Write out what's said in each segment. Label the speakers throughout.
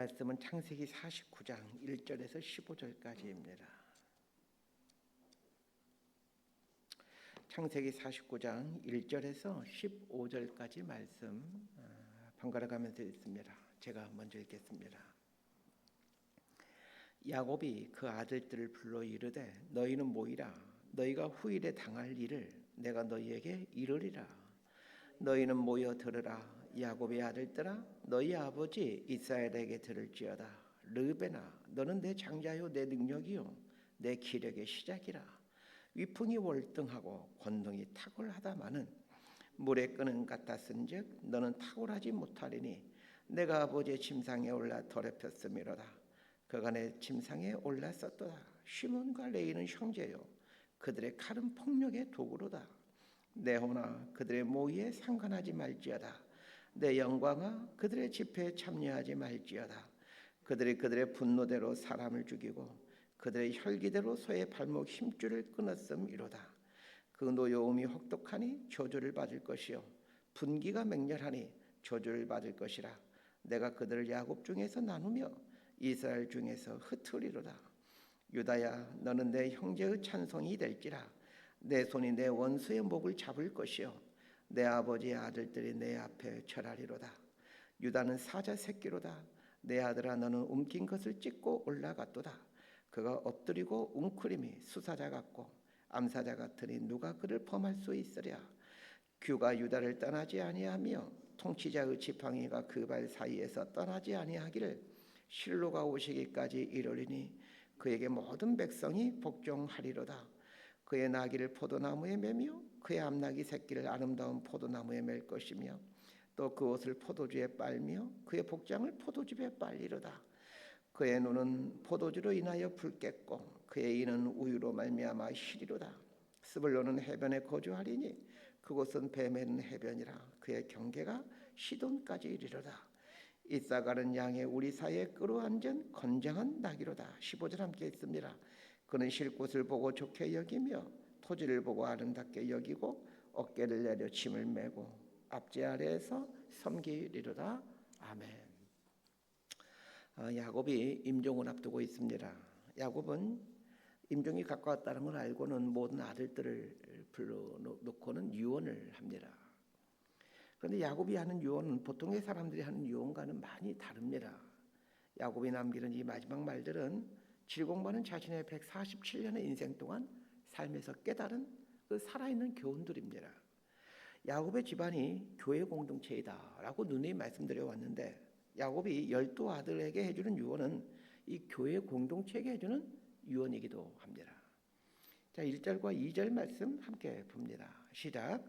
Speaker 1: 말씀은 창세기 49장 1절에서 15절까지입니다. 창세기 49장 1절에서 15절까지 말씀 번갈아 가면서 읽습니다. 제가 먼저 읽겠습니다. 야곱이 그 아들들을 불러 이르되 너희는 모이라. 너희가 후일에 당할 일을 내가 너희에게 이르리라. 너희는 모여 들으라. 야곱의 아들들아, 너희 아버지 이스라엘에게 들을지어다. 르베나, 너는 내 장자요 내 능력이요 내 기력의 시작이라. 위풍이 월등하고 권능이 탁월하다마는 물에 끄는 같았은즉 너는 탁월하지 못하리니 내가 아버지의 침상에 올라 더럽혔음이로다. 그가 내 침상에 올랐었도다. 시몬과 레이는 형제요 그들의 칼은 폭력의 도구로다. 내 호나 그들의 모의에 상관하지 말지어다. 내 영광아 그들의 집회에 참여하지 말지어다. 그들의 분노대로 사람을 죽이고 그들의 혈기대로 소의 발목 힘줄을 끊었음이로다. 그 노여움이 혹독하니 저주를 받을 것이요 분기가 맹렬하니 저주를 받을 것이라. 내가 그들을 야곱 중에서 나누며 이스라엘 중에서 흩으리로다. 유다야, 너는 내 형제의 찬송이 될지라. 내 손이 내 원수의 목을 잡을 것이요 내 아버지의 아들들이 내 앞에 절하리로다. 유다는 사자 새끼로다. 내 아들아, 너는 움킨 것을 찢고 올라갔도다. 그가 엎드리고 웅크림이 수사자 같고 암사자 같으니 누가 그를 범할 수 있으랴. 규가 유다를 떠나지 아니하며 통치자의 지팡이가 그 발 사이에서 떠나지 아니하기를 실로가 오시기까지 이르리니 그에게 모든 백성이 복종하리로다. 그의 나귀를 포도나무에 매며 그의 암나귀 새끼를 아름다운 포도나무에 맬 것이며 또 그 옷을 포도주에 빨며 그의 복장을 포도즙에 빨리로다. 그의 눈은 포도주로 인하여 붉겠고 그의 이는 우유로 말미암아 희리로다. 스불론은 해변에 거주하리니 그곳은 배 매는 해변이라. 그의 경계가 시돈까지 이르리로다. 이사갈은 양의 우리 사이에 끌어앉은 건장한 나귀로다. 15절 함께 있습니다. 그는 쉴 곳을 보고 좋게 여기며 토지를 보고 아름답게 여기고 어깨를 내려 짐을 메고 앞제 아래에서 섬기리로다. 아멘. 야곱이 임종을 앞두고 있습니다. 야곱은 임종이 가까웠다는 걸 알고는 모든 아들들을 불러놓고는 유언을 합니다. 그런데 야곱이 하는 유언은 보통의 사람들이 하는 유언과는 많이 다릅니다. 야곱이 남기는 이 마지막 말들은 질공받은 자신의 147년의 인생 동안 삶에서 깨달은 그 살아있는 교훈들입니다. 야곱의 집안이 교회 공동체이다라고 누누이 말씀드려 왔는데 야곱이 12 아들에게 해주는 유언은 이 교회 공동체에게 해주는 유언이기도 합니다. 자, 1절과 2절 말씀 함께 봅니다. 시작.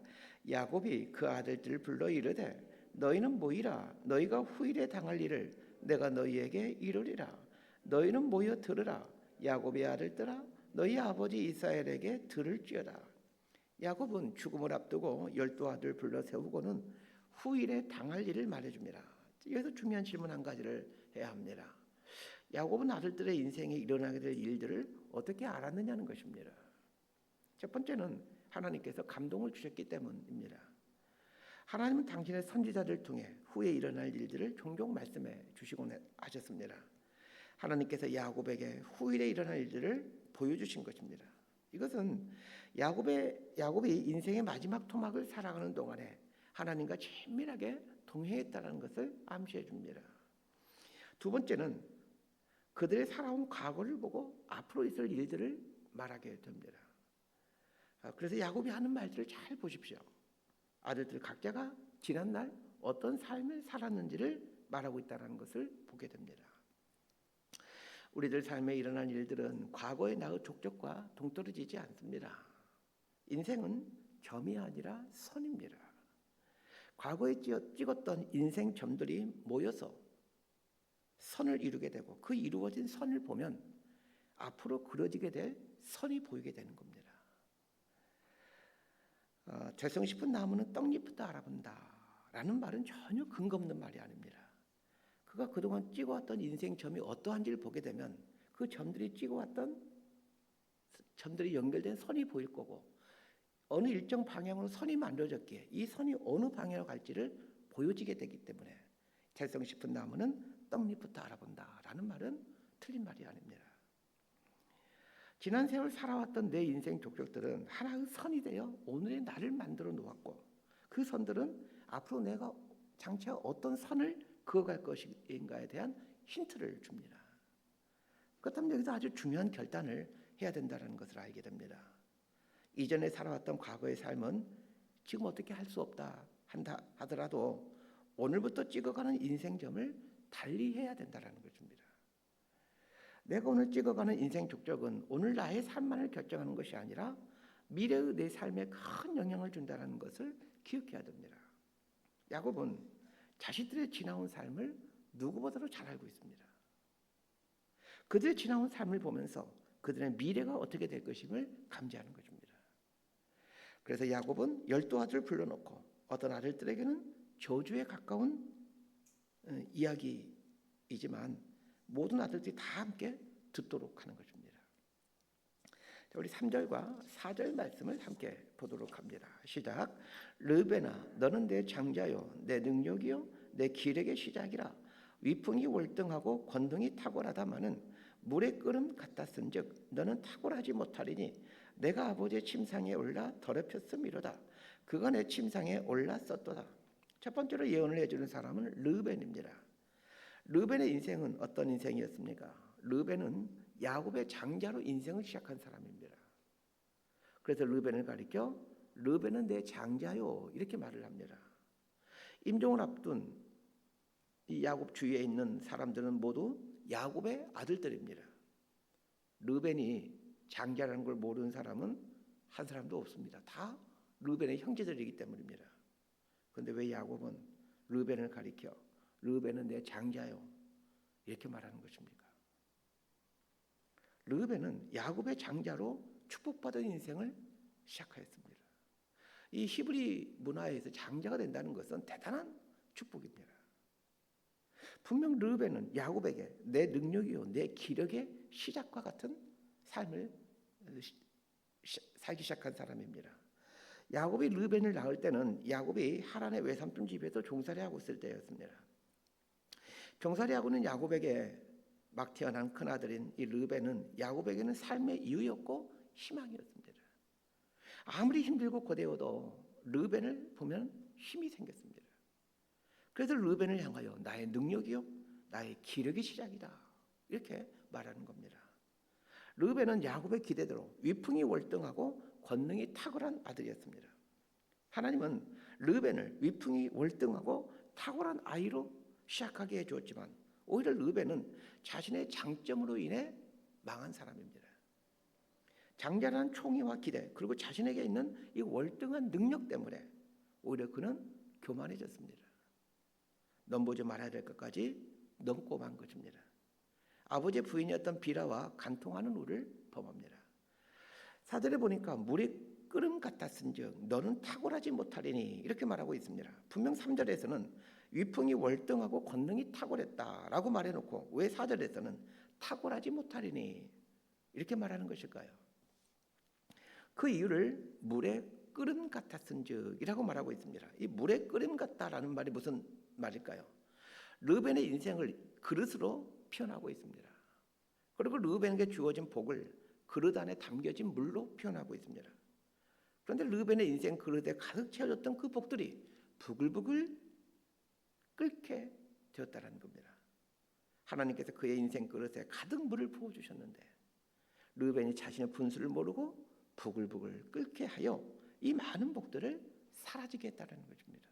Speaker 1: 야곱이 그 아들들을 불러 이르되 너희는 모이라. 너희가 후일에 당할 일을 내가 너희에게 이르리라. 너희는 모여 들으라. 야곱의 아들들아, 너희 아버지 이스라엘에게 들을지어다. 야곱은 죽음을 앞두고 12 아들 불러 세우고는 후일에 당할 일을 말해줍니다. 여기서 중요한 질문 한 가지를 해야 합니다. 야곱은 아들들의 인생에 일어나게 될 일들을 어떻게 알았느냐는 것입니다. 첫 번째는 하나님께서 감동을 주셨기 때문입니다. 하나님은 당신의 선지자들 통해 후에 일어날 일들을 종종 말씀해 주시곤 하셨습니다. 하나님께서 야곱에게 후일에 일어날 일들을 보여주신 것입니다. 이것은 야곱이 인생의 마지막 토막을 살아가는 동안에 하나님과 친밀하게 동행했다는 것을 암시해 줍니다. 두 번째는 그들의 살아온 과거를 보고 앞으로 있을 일들을 말하게 됩니다. 그래서 야곱이 하는 말들을 잘 보십시오. 아들들 각자가 지난날 어떤 삶을 살았는지를 말하고 있다는 것을 보게 됩니다. 우리들 삶에 일어난 일들은 과거의 나의 족적과 동떨어지지 않습니다. 인생은 점이 아니라 선입니다. 과거에 찍었던 인생 점들이 모여서 선을 이루게 되고 그 이루어진 선을 보면 앞으로 그려지게 될 선이 보이게 되는 겁니다. 죄성 싶은 나무는 떡잎부터 알아본다 라는 말은 전혀 근거 없는 말이 아닙니다. 그가 그동안 찍어왔던 인생 점이 어떠한지를 보게 되면 그 점들이 찍어왔던 점들이 연결된 선이 보일 거고 어느 일정 방향으로 선이 만들어졌기에 이 선이 어느 방향으로 갈지를 보여지게 되기 때문에 죄성 싶은 나무는 떡잎부터 알아본다라는 말은 틀린 말이 아닙니다. 지난 세월 살아왔던 내 인생 족적들은 하나의 선이 되어 오늘의 나를 만들어 놓았고, 그 선들은 앞으로 내가 장차 어떤 선을 그어갈 것인가에 대한 힌트를 줍니다. 그렇다면 여기서 아주 중요한 결단을 해야 된다는 것을 알게 됩니다. 이전에 살아왔던 과거의 삶은 지금 어떻게 할 수 없다 한다 하더라도 오늘부터 찍어가는 인생점을 달리해야 된다는 것입니다. 내가 오늘 찍어가는 인생 족적은 오늘 나의 삶만을 결정하는 것이 아니라 미래의 내 삶에 큰 영향을 준다는 것을 기억해야 됩니다. 야곱은 자신들의 지나온 삶을 누구보다도 잘 알고 있습니다. 그들의 지나온 삶을 보면서 그들의 미래가 어떻게 될 것임을 감지하는 것입니다. 그래서 야곱은 12아들을 불러놓고 어떤 아들들에게는 저주에 가까운 이야기이지만 모든 아들들이 다 함께 듣도록 하는 것입니다. 자, 우리 3절과 4절 말씀을 함께 보도록 합니다. 시작. 르베나 너는 내 장자요 내 능력이요 내 기력의 시작이라. 위풍이 월등하고 권능이 탁월하다마는 물의 끓음 같았은즉 너는 탁월하지 못하리니 내가 아버지의 침상에 올라 더럽혔음이로다. 그가 내 침상에 올랐었도다. 첫 번째로 예언을 해주는 사람은 르벤입니다. 르벤의 인생은 어떤 인생이었습니까? 르벤은 야곱의 장자로 인생을 시작한 사람입니다. 그래서 르벤을 가리켜 르벤은 내 장자요 이렇게 말을 합니다. 임종을 앞둔 이 야곱 주위에 있는 사람들은 모두 야곱의 아들들입니다. 르벤이 장자라는 걸 모르는 사람은 한 사람도 없습니다. 다 르벤의 형제들이기 때문입니다. 그런데 왜 야곱은 르벤을 가리켜 르벤은 내 장자요 이렇게 말하는 것입니까? 르벤은 야곱의 장자로 축복받은 인생을 시작하였습니다. 이 히브리 문화에서 장자가 된다는 것은 대단한 축복입니다. 분명 르벤은 야곱에게 내 능력이요 내 기력의 시작과 같은 삶을 살기 시작한 사람입니다. 야곱이 르벤을 낳을 때는 야곱이 하란의 외삼촌 집에서 종살이하고 있을 때였습니다. 종살이하고는 야곱에게 막 태어난 큰아들인 이 르벤은 야곱에게는 삶의 이유였고 희망이었습니다. 아무리 힘들고 고되어도 르벤을 보면 힘이 생겼습니다. 그래서 르벤을 향하여 나의 능력이요 나의 기력의 시작이다 이렇게 말하는 겁니다. 르벤은 야곱의 기대대로 위풍이 월등하고 권능이 탁월한 아들이었습니다. 하나님은 르벤을 위풍이 월등하고 탁월한 아이로 시작하게 해주었지만 오히려 르벤은 자신의 장점으로 인해 망한 사람입니다. 장자라는 총의와 기대 그리고 자신에게 있는 이 월등한 능력 때문에 오히려 그는 교만해졌습니다. 넘보지 말아야 될 것까지 넘고 만 것입니다. 아버지의 부인이었던 비라와 간통하는 우를 범합니다. 사절에 보니까 물이 끓음 같았은즉 너는 탁월하지 못하리니 이렇게 말하고 있습니다. 분명 3절에서는 위풍이 월등하고 권능이 탁월했다라고 말해놓고 왜 4절에서는 탁월하지 못하리니 이렇게 말하는 것일까요? 그 이유를 물의 끓음 같았은즉이라고 말하고 있습니다. 이 물의 끓음 같다라는 말이 무슨 말일까요? 르벤의 인생을 그릇으로 표현하고 있습니다. 그리고 르벤에게 주어진 복을 그릇 안에 담겨진 물로 표현하고 있습니다. 그런데 르벤의 인생 그릇에 가득 채워졌던 그 복들이 부글부글 끓게 되었다는 겁니다. 하나님께서 그의 인생 그릇에 가득 물을 부어주셨는데 르벤이 자신의 분수를 모르고 부글부글 끓게 하여 이 많은 복들을 사라지게 했다는 것입니다.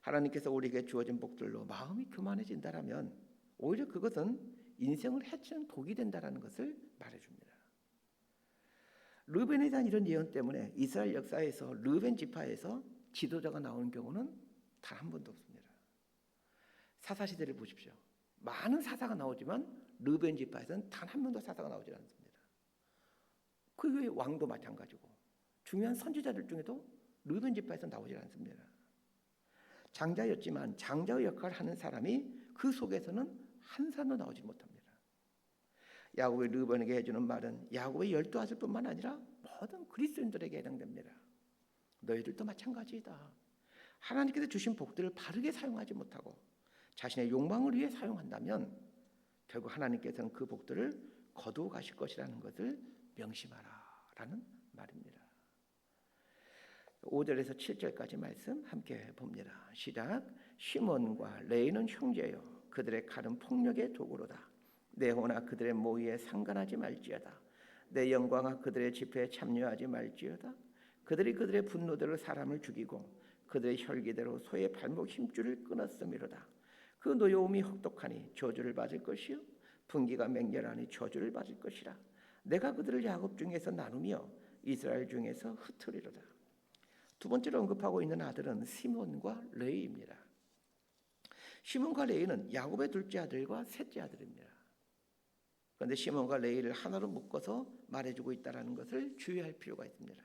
Speaker 1: 하나님께서 우리에게 주어진 복들로 마음이 교만해진다면 오히려 그것은 인생을 해치는 독이 된다는 것을 말해줍니다. 르벤에 대한 이런 예언 때문에 이스라엘 역사에서 르벤 지파에서 지도자가 나오는 경우는 단 한 번도 없습니다. 사사시대를 보십시오. 많은 사사가 나오지만 르벤 지파에서는 단 한 명도 사사가 나오지 않습니다. 그 외에 왕도 마찬가지고 중요한 선지자들 중에도 르벤 지파에서 나오지 않습니다. 장자였지만 장자의 역할을 하는 사람이 그 속에서는 한 사람도 나오지 못합니다. 야곱이 르벤에게 해주는 말은 야곱의 12아들뿐만 아니라 모든 그리스도인들에게 해당됩니다. 너희들도 마찬가지이다. 하나님께서 주신 복들을 바르게 사용하지 못하고 자신의 욕망을 위해 사용한다면 결국 하나님께서는 그 복들을 거두어 가실 것이라는 것을 명심하라라는 말입니다. 5절에서 7절까지 말씀 함께 봅니다. 시작. 시몬과 레위는 형제요, 그들의 칼은 폭력의 도구로다. 내 호나 그들의 모의에 상관하지 말지어다. 내 영광아 그들의 집회에 참여하지 말지어다. 그들이 그들의 분노대로 사람을 죽이고 그들의 혈기대로 소의 발목 힘줄을 끊었음이로다. 그 노여움이 혹독하니 저주를 받을 것이요, 분기가 맹렬하니 저주를 받을 것이라. 내가 그들을 야곱 중에서 나누며 이스라엘 중에서 흩으리로다. 두 번째로 언급하고 있는 아들은 시몬과 레위입니다. 시몬과 레위는 야곱의 둘째 아들과 셋째 아들입니다. 그런데 시몬과 레위를 하나로 묶어서 말해주고 있다는 것을 주의할 필요가 있습니다.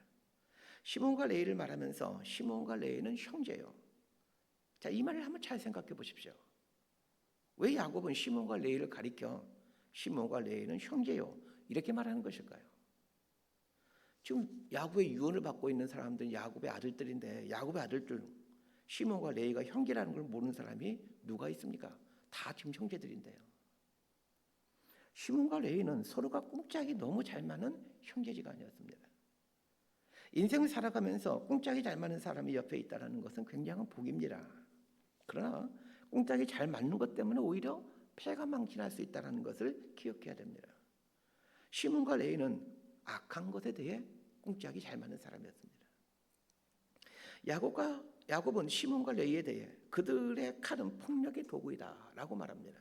Speaker 1: 시몬과 레위를 말하면서 시몬과 레위는 형제요. 자, 이 말을 한번 잘 생각해 보십시오. 왜 야곱은 시몬과 레위를 가리켜 시몬과 레위는 형제요 이렇게 말하는 것일까요? 지금 야곱의 유언을 받고 있는 사람들은 야곱의 아들들인데 야곱의 아들들 시몬과 레위가 형제라는 걸 모르는 사람이 누가 있습니까? 다 지금 형제들인데요. 시몬과 레위는 서로가 꿍짝이 너무 잘 맞는 형제지간이었습니다. 인생을 살아가면서 꿍짝이 잘 맞는 사람이 옆에 있다는 것은 굉장한 복입니다. 그러나 꿍짝이 잘 맞는 것 때문에 오히려 폐가 망신할 수 있다는 것을 기억해야 됩니다. 시몬과 레위는 악한 것에 대해 꿍짝이 잘 맞는 사람이었습니다. 야곱은 시몬과 레위에 대해 그들의 칼은 폭력의 도구이다 라고 말합니다.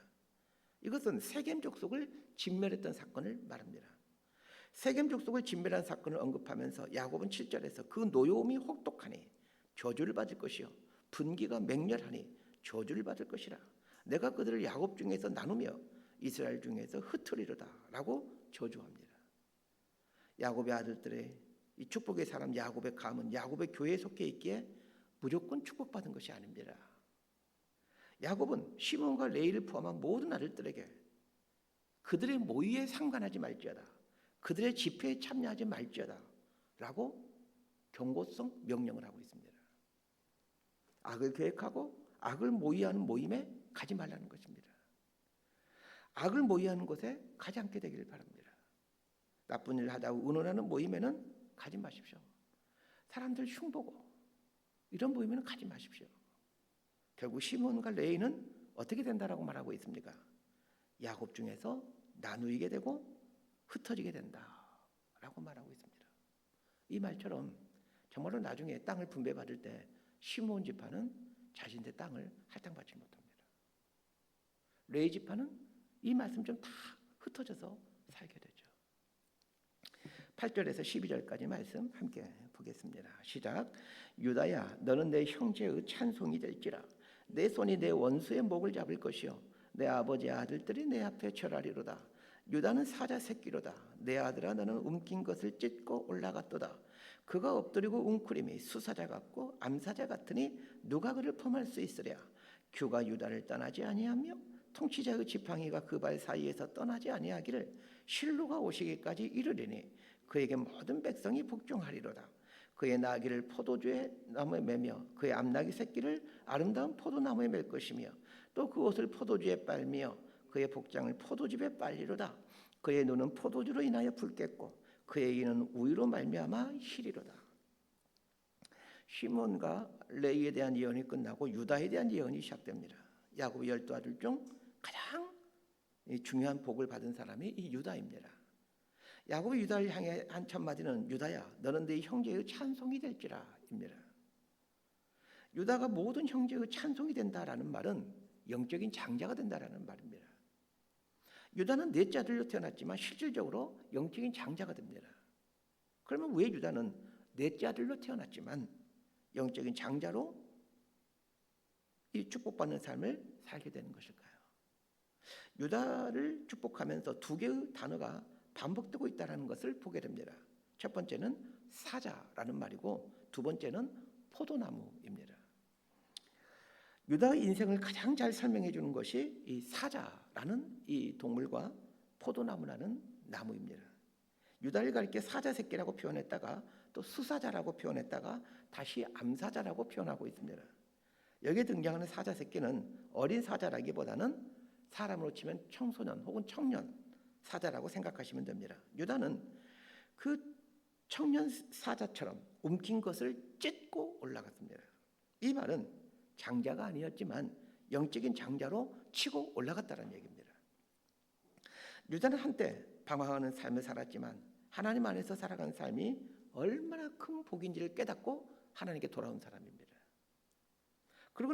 Speaker 1: 이것은 세겜 족속을 진멸했던 사건을 말합니다. 세겜 족속을 진멸한 사건을 언급하면서 야곱은 7절에서 그 노여움이 혹독하니 저주를 받을 것이요, 분기가 맹렬하니 저주를 받을 것이라. 내가 그들을 야곱 중에서 나누며 이스라엘 중에서 흩으리로다 라고 저주합니다. 야곱의 아들들의 이 축복의 사람 야곱의 감은 야곱의 교회에 속해 있기에 무조건 축복받은 것이 아닙니다. 야곱은 시몬과 레위를 포함한 모든 아들들에게 그들의 모의에 상관하지 말지어다, 그들의 집회에 참여하지 말지어다 라고 경고성 명령을 하고 있습니다. 악을 계획하고 악을 모의하는 모임에 가지 말라는 것입니다. 악을 모의하는 곳에 가지 않게 되기를 바랍니다. 나쁜 일을 하다고 의논하는 모임에는 가지 마십시오. 사람들 흉보고 이런 모임에는 가지 마십시오. 결국 시몬과 레위는 어떻게 된다라고 말하고 있습니까? 야곱 중에서 나누게 되고 흩어지게 된다라고 말하고 있습니다. 이 말처럼 정말로 나중에 땅을 분배받을 때 시몬 지파는 자신의 땅을 할당받지 못합니다. 레위 지파는 이 말씀처럼 다 흩어져서 살게 되죠. 8절에서 12절까지 말씀 함께 보겠습니다. 시작. 유다야, 너는 내 형제의 찬송이 될지라. 내 손이 내 원수의 목을 잡을 것이요, 내 아버지의 아들들이 내 앞에 절하리로다. 유다는 사자 새끼로다. 내 아들아, 너는 움킨 것을 찢고 올라갔도다. 그가 엎드리고 웅크림이 수사자 같고 암사자 같으니 누가 그를 범할 수 있으랴. 규가 유다를 떠나지 아니하며 통치자의 지팡이가 그 발 사이에서 떠나지 아니하기를 실로가 오시기까지 이르리니 그에게 모든 백성이 복종하리로다. 그의 나귀를 포도주의 나무에 매며 그의 암나귀 새끼를 아름다운 포도나무에 맬 것이며 또 그 옷을 포도주에 빨며 그의 복장을 포도즙에 빨리로다. 그의 눈은 포도주로 인하여 붉겠고 그의 이는 우유로 말미암아 희리로다. 시몬과 레위에 대한 예언이 끝나고 유다에 대한 예언이 시작됩니다. 야곱의 12아들 중 가장 중요한 복을 받은 사람이 이 유다입니다. 야곱이 유다를 향해 한 첫마디는 유다야, 너는 네 형제의 찬송이 될지라 입니다. 유다가 모든 형제의 찬송이 된다라는 말은 영적인 장자가 된다라는 말입니다. 유다는 넷째 아들로 태어났지만 실질적으로 영적인 장자가 됩니다. 그러면 왜 유다는 넷째 아들로 태어났지만 영적인 장자로 이 축복받는 삶을 살게 되는 것일까요? 유다를 축복하면서 두 개의 단어가 반복되고 있다는 것을 보게 됩니다. 첫 번째는 사자라는 말이고 두 번째는 포도나무입니다. 유다의 인생을 가장 잘 설명해 주는 것이 이 사자라는 이 동물과 포도나무라는 나무입니다. 유다를 가리켜 사자 새끼라고 표현했다가 또 수사자라고 표현했다가 다시 암사자라고 표현하고 있습니다. 여기에 등장하는 사자 새끼는 어린 사자라기보다는 사람으로 치면 청소년 혹은 청년 사자라고 생각하시면 됩니다. 유다는 그 청년 사자처럼 움킨 것을 찢고 올라갔습니다. 이 말은 장자가 아니었지만 영적인 장자로 치고 올라갔다는 얘기입니다. 유다는 한때 방황하는 삶을 살았지만 하나님 안에서 살아간 삶이 얼마나 큰 복인지를 깨닫고 하나님께 돌아온 사람입니다. 그리고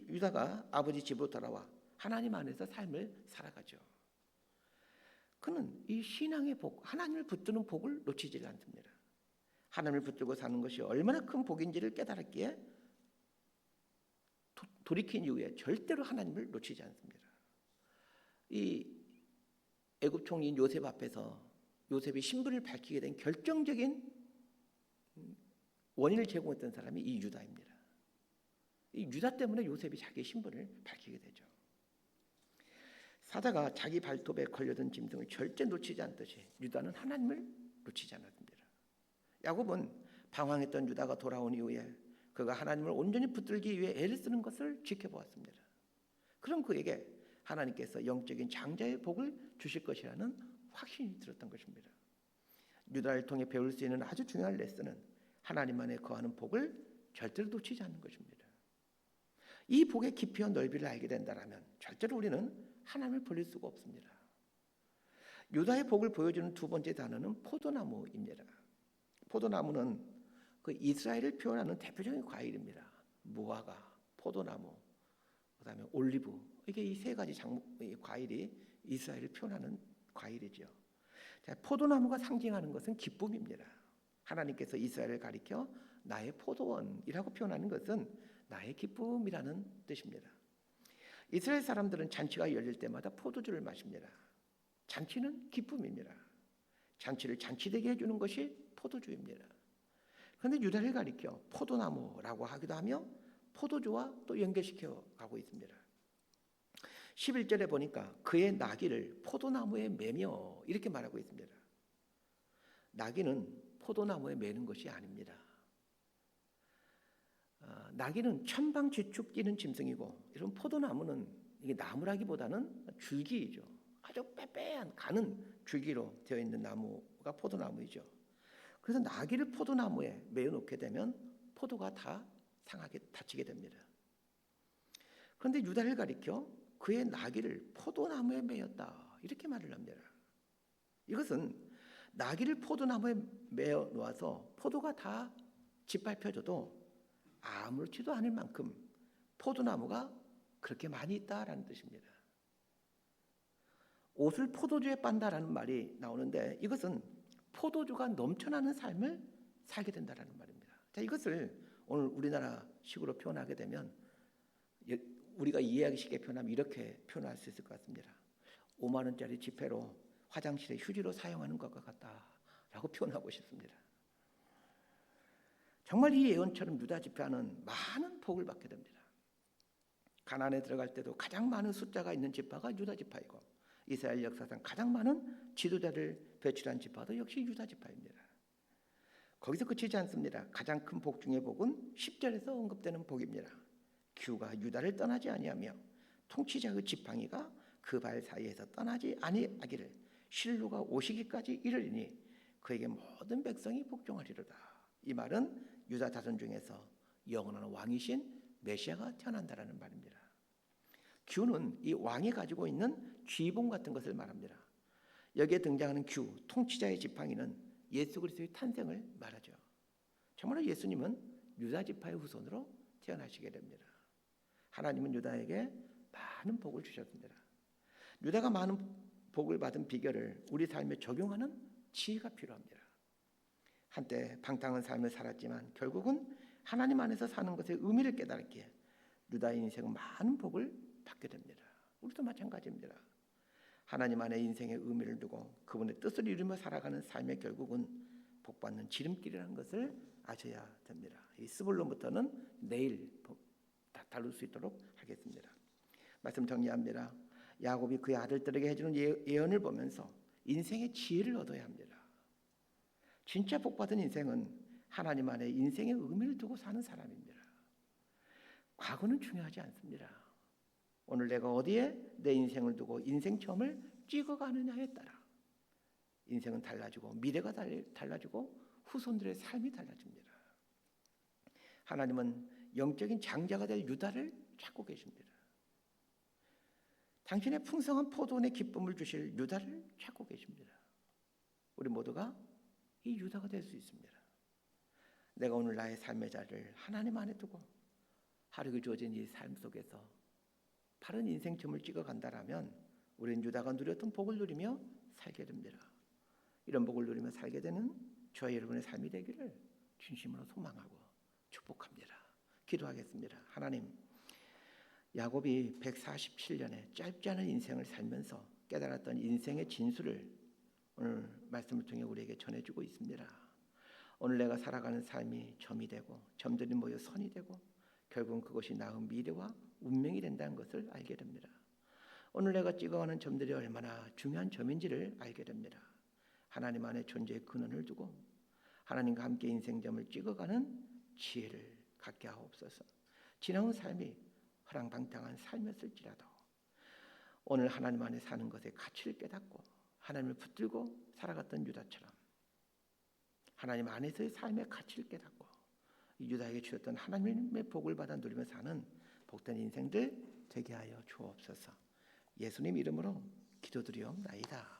Speaker 1: 유다가 아버지 집으로 돌아와 하나님 안에서 삶을 살아가죠. 그는 이 신앙의 복, 하나님을 붙드는 복을 놓치지 않습니다. 하나님을 붙들고 사는 것이 얼마나 큰 복인지를 깨달았기에 돌이킨 이후에 절대로 하나님을 놓치지 않습니다. 이 애굽 총리인 요셉 앞에서 요셉이 신분을 밝히게 된 결정적인 원인을 제공했던 사람이 이 유다입니다. 이 유다 때문에 요셉이 자기의 신분을 밝히게 되죠. 사자가 자기 발톱에 걸려든 짐승을 절대 놓치지 않듯이 유다는 하나님을 놓치지 않았습니다. 야곱은 방황했던 유다가 돌아온 이후에 그가 하나님을 온전히 붙들기 위해 애를 쓰는 것을 지켜보았습니다. 그럼 그에게 하나님께서 영적인 장자의 복을 주실 것이라는 확신이 들었던 것입니다. 유다를 통해 배울 수 있는 아주 중요한 레슨은 하나님 안에 거하는 복을 절대로 놓치지 않는 것입니다. 이 복의 깊이와 넓이를 알게 된다면 절대로 우리는 하나님을 버릴 수가 없습니다. 유다의 복을 보여주는 두 번째 단어는 포도나무입니다. 포도나무는 그 이스라엘을 표현하는 대표적인 과일입니다. 무화과, 포도나무, 그다음에 올리브. 이게 이 세 가지 과일이 이스라엘을 표현하는 과일이죠. 포도나무가 상징하는 것은 기쁨입니다. 하나님께서 이스라엘을 가리켜 나의 포도원이라고 표현하는 것은 나의 기쁨이라는 뜻입니다. 이스라엘 사람들은 잔치가 열릴 때마다 포도주를 마십니다. 잔치는 기쁨입니다. 잔치를 잔치되게 해주는 것이 포도주입니다. 그런데 유다를 가리켜 포도나무라고 하기도 하며 포도주와 또 연결시켜 가고 있습니다. 11절에 보니까 그의 나귀를 포도나무에 매며 이렇게 말하고 있습니다. 나귀는 포도나무에 매는 것이 아닙니다. 나귀는 천방지축 뛰는 짐승이고 이런 포도나무는 이게 나무라기보다는 줄기이죠. 아주 빼빼한 가는 줄기로 되어 있는 나무가 포도나무이죠. 그래서 나귀를 포도나무에 매어 놓게 되면 포도가 다 상하게 다치게 됩니다. 그런데 유다를 가리켜 그의 나귀를 포도나무에 매었다 이렇게 말을 합니다. 이것은 나귀를 포도나무에 매어 놓아서 포도가 다 짓밟혀져도 아무렇지도 않을 만큼 포도나무가 그렇게 많이 있다라는 뜻입니다. 옷을 포도주에 빤다라는 말이 나오는데 이것은 포도주가 넘쳐나는 삶을 살게 된다라는 말입니다. 자, 이것을 오늘 우리나라식으로 표현하게 되면 우리가 이해하기 쉽게 표현하면 이렇게 표현할 수 있을 것 같습니다. 5만 원짜리 지폐로 화장실에 휴지로 사용하는 것과 같다라고 표현하고 싶습니다. 정말 이 예언처럼 유다 지파는 많은 복을 받게 됩니다. 가나안에 들어갈 때도 가장 많은 숫자가 있는 지파가 유다 지파이고 이스라엘 역사상 가장 많은 지도자를 배출한 지파도 역시 유다 지파입니다. 거기서 그치지 않습니다. 가장 큰 복 중의 복은 10절에서 언급되는 복입니다. 규가 유다를 떠나지 아니하며 통치자의 지팡이가 그 발 사이에서 떠나지 아니하기를 실로가 오시기까지 이르리니 그에게 모든 백성이 복종하리로다. 이 말은 유다 자손 중에서 영원한 왕이신 메시아가 태어난다라는 말입니다. 규는 이 왕이 가지고 있는 쥐봉 같은 것을 말합니다. 여기에 등장하는 규, 통치자의 지팡이는 예수 그리스도의 탄생을 말하죠. 정말로 예수님은 유다 지파의 후손으로 태어나시게 됩니다. 하나님은 유다에게 많은 복을 주셨습니다. 유다가 많은 복을 받은 비결을 우리 삶에 적용하는 지혜가 필요합니다. 한때 방탕한 삶을 살았지만 결국은 하나님 안에서 사는 것의 의미를 깨달기에 유다의 인생은 많은 복을 받게 됩니다. 우리도 마찬가지입니다. 하나님 안에 인생의 의미를 두고 그분의 뜻을 이루며 살아가는 삶의 결국은 복받는 지름길이라는 것을 아셔야 됩니다. 이 스불론부터는 내일 다룰 수 있도록 하겠습니다. 말씀 정리합니다. 야곱이 그의 아들들에게 해주는 예언을 보면서 인생의 지혜를 얻어야 합니다. 진짜 복받은 인생은 하나님 안에 인생의 의미를 두고 사는 사람입니다. 과거는 중요하지 않습니다. 오늘 내가 어디에 내 인생을 두고 인생점을 찍어가느냐에 따라 인생은 달라지고 미래가 달라지고 후손들의 삶이 달라집니다. 하나님은 영적인 장자가 될 유다를 찾고 계십니다. 당신의 풍성한 포도원의 기쁨을 주실 유다를 찾고 계십니다. 우리 모두가 이 유다가 될 수 있습니다. 내가 오늘 나의 삶의 자리를 하나님 안에 두고 하루가 주어진 이 삶 속에서 바른 인생점을 찍어간다라면 우리는 유다가 누렸던 복을 누리며 살게 됩니다. 이런 복을 누리며 살게 되는 저와 여러분의 삶이 되기를 진심으로 소망하고 축복합니다. 기도하겠습니다. 하나님, 야곱이 147년의 짧지 않은 인생을 살면서 깨달았던 인생의 진수를 오늘 말씀을 통해 우리에게 전해주고 있습니다. 오늘 내가 살아가는 삶이 점이 되고 점들이 모여 선이 되고 결국은 그것이 나의 미래와 운명이 된다는 것을 알게 됩니다. 오늘 내가 찍어가는 점들이 얼마나 중요한 점인지를 알게 됩니다. 하나님 안에 존재의 근원을 두고 하나님과 함께 인생점을 찍어가는 지혜를 갖게 하옵소서. 지나온 삶이 허랑방탕한 삶이었을지라도 오늘 하나님 안에 사는 것의 가치를 깨닫고 하나님을 붙들고 살아갔던 유다처럼 하나님 안에서의 삶의 가치를 깨닫고 유다에게 주셨던 하나님의 복을 받아 누리며 사는 복된 인생들 되게 하여 주옵소서. 예수님 이름으로 기도드리옵나이다.